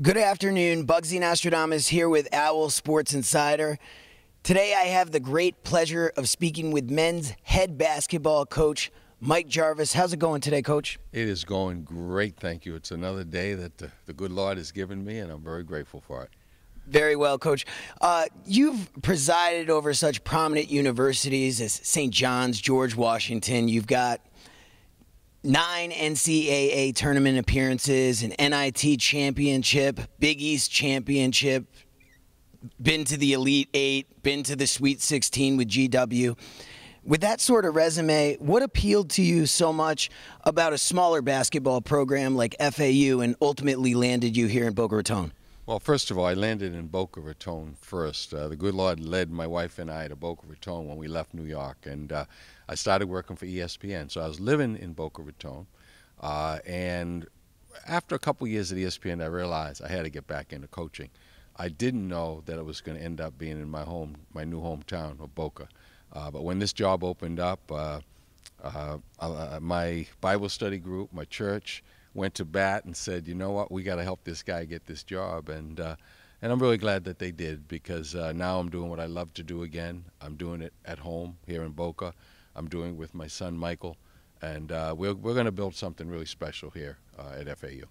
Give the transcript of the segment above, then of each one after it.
Good afternoon. Bugsy Nostradamus here with Owl Sports Insider. Today I have the great pleasure of speaking with men's head basketball coach, Mike Jarvis. How's it going today, Coach? It is going great, thank you. It's another day that the good Lord has given me, and I'm very grateful for it. Very well, Coach. You've presided over such prominent universities as St. John's, George Washington. You've got 9 NCAA tournament appearances, an NIT championship, Big East championship, been to the Elite Eight, been to the Sweet 16 with GW. With that sort of resume, what appealed to you so much about a smaller basketball program like FAU and ultimately landed you here in Boca Raton? Well, first of all, I landed in Boca Raton first. The good Lord led my wife and I to Boca Raton when we left New York, and I started working for ESPN. So I was living in Boca Raton, and after a couple years at ESPN, I realized I had to get back into coaching. I didn't know that it was going to end up being in my new hometown of Boca. But when this job opened up, my Bible study group, my church, went to bat and said, you know what, we got to help this guy get this job. And I'm really glad that they did, because now I'm doing what I love to do again. I'm doing it at home here in Boca. I'm doing it with my son Michael, and we're going to build something really special here at FAU.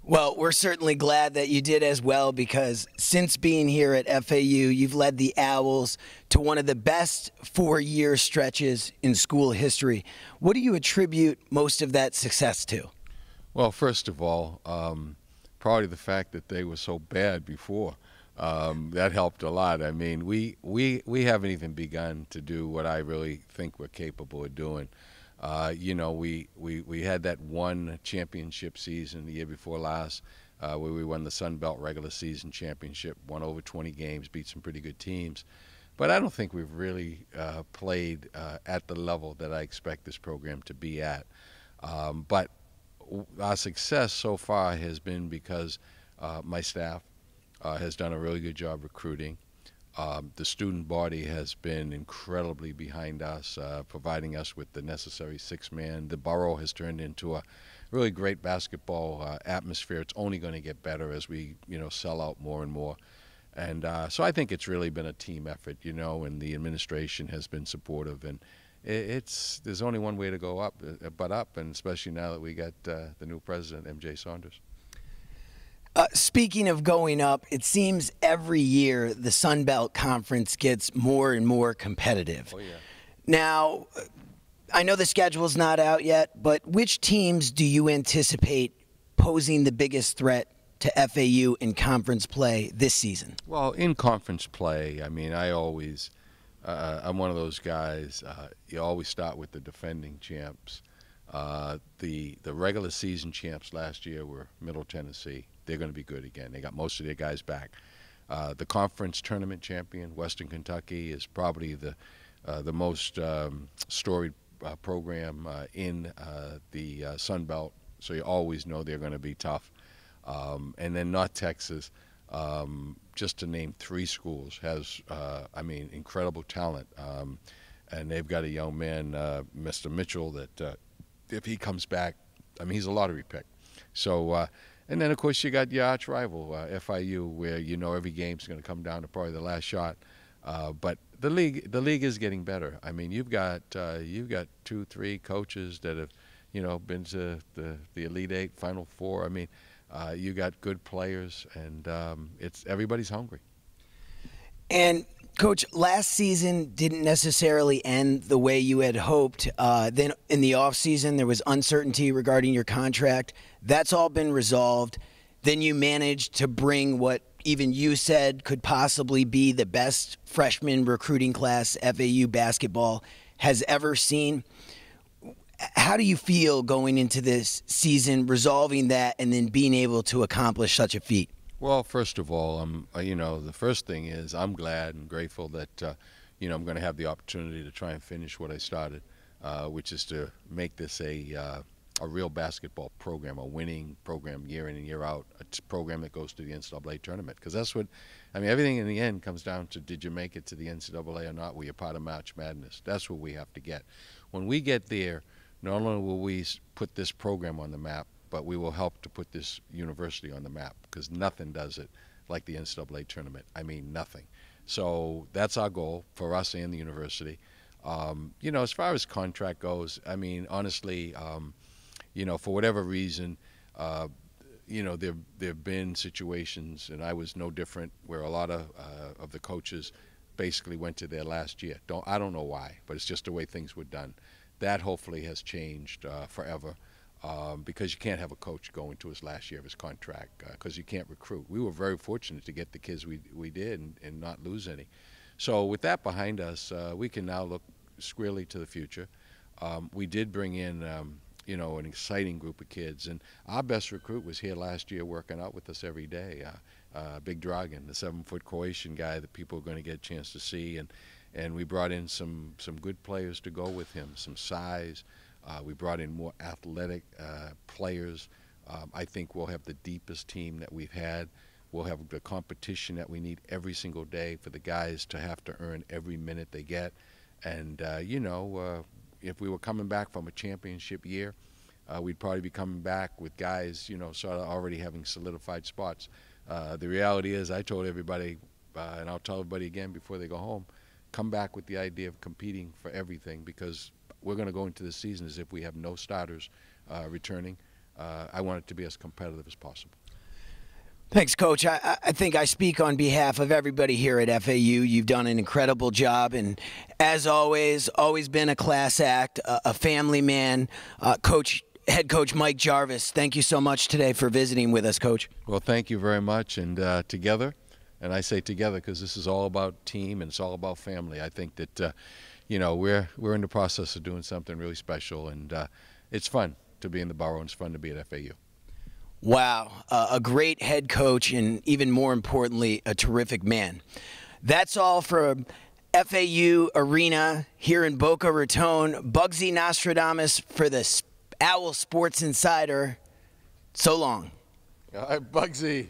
Well, we're certainly glad that you did as well, because since being here at FAU, you've led the Owls to one of the best 4-year stretches in school history. What do you attribute most of that success to? Well, first of all, probably the fact that they were so bad before. That helped a lot. I mean, we haven't even begun to do what I really think we're capable of doing. You know, we had that one championship season the year before last, where we won the Sun Belt regular season championship, won over 20 games, beat some pretty good teams. But I don't think we've really played at the level that I expect this program to be at. But our success so far has been because my staff has done a really good job recruiting. The student body has been incredibly behind us, providing us with the necessary six-man. The borough has turned into a really great basketball atmosphere. It's only going to get better as we, sell out more and more. And so I think it's really been a team effort, and the administration has been supportive. And there's only one way to go up, but up, and especially now that we got the new president, M.J. Saunders. Speaking of going up, it seems every year the Sun Belt Conference gets more and more competitive. Oh, yeah. Now, I know the schedule's not out yet, but which teams do you anticipate posing the biggest threat to FAU in conference play this season? Well, in conference play, I mean, I'm one of those guys, you always start with the defending champs. The regular season champs last year were Middle Tennessee. They're going to be good again. They got most of their guys back. The conference tournament champion, Western Kentucky, is probably the most storied program in the Sun Belt, so you always know they're going to be tough. And then North Texas, just to name 3 schools, has, incredible talent. And they've got a young man, Mr. Mitchell, that if he comes back, he's a lottery pick. So, and then, of course, you got your arch rival, FIU, where every game's going to come down to probably the last shot. But the league is getting better. I mean, you've got 2, 3 coaches that have, been to the Elite Eight, Final Four. I mean, you got good players, and everybody's hungry. And Coach, last season didn't necessarily end the way you had hoped. Then in the offseason, there was uncertainty regarding your contract. That's all been resolved. Then you managed to bring what even you said could possibly be the best freshman recruiting class FAU basketball has ever seen. How do you feel going into this season, resolving that, and then being able to accomplish such a feat? Well, first of all, the first thing is I'm glad and grateful that, I'm going to have the opportunity to try and finish what I started, which is to make this a real basketball program, a winning program year in and year out, a program that goes to the NCAA tournament. Because that's what, everything in the end comes down to, did you make it to the NCAA or not? Were you part of March Madness? That's what we have to get. When we get there, not only will we put this program on the map, but we will help to put this university on the map, because nothing does it like the NCAA tournament. I mean, nothing. So that's our goal for us and the university. You know, as far as contract goes, I mean, honestly, you know, for whatever reason, you know, there have been situations, and I was no different, where a lot of the coaches basically went to their last year. I don't know why, but it's just the way things were done. That hopefully has changed forever, because you can't have a coach go into his last year of his contract, because you can't recruit. We were very fortunate to get the kids we did and not lose any. So with that behind us, we can now look squarely to the future. We did bring in you know, an exciting group of kids, and our best recruit was here last year working out with us every day. Big Dragon, the 7-foot Croatian guy that people are going to get a chance to see, and we brought in some good players to go with him, some size. We brought in more athletic players. I think we'll have the deepest team that we've had. We'll have the competition that we need every single day for the guys to have to earn every minute they get. And you know, if we were coming back from a championship year, we'd probably be coming back with guys, you know, sort of already having solidified spots. The reality is, I told everybody, and I'll tell everybody again before they go home, come back with the idea of competing for everything, because we're going to go into the season as if we have no starters returning. I want it to be as competitive as possible. Thanks, Coach. I think I speak on behalf of everybody here at FAU. You've done an incredible job, and as always been a class act, a family man. Head Coach Mike Jarvis, thank you so much today for visiting with us, Coach. Well, thank you very much, and together, and I say together because this is all about team and it's all about family. I think that you know, we're in the process of doing something really special, and it's fun to be in the borough, and it's fun to be at FAU. Wow, a great head coach, and even more importantly, a terrific man. That's all from FAU Arena here in Boca Raton. Bugsy Nostradamus for the Owl Sports Insider. So long. All right, Bugsy.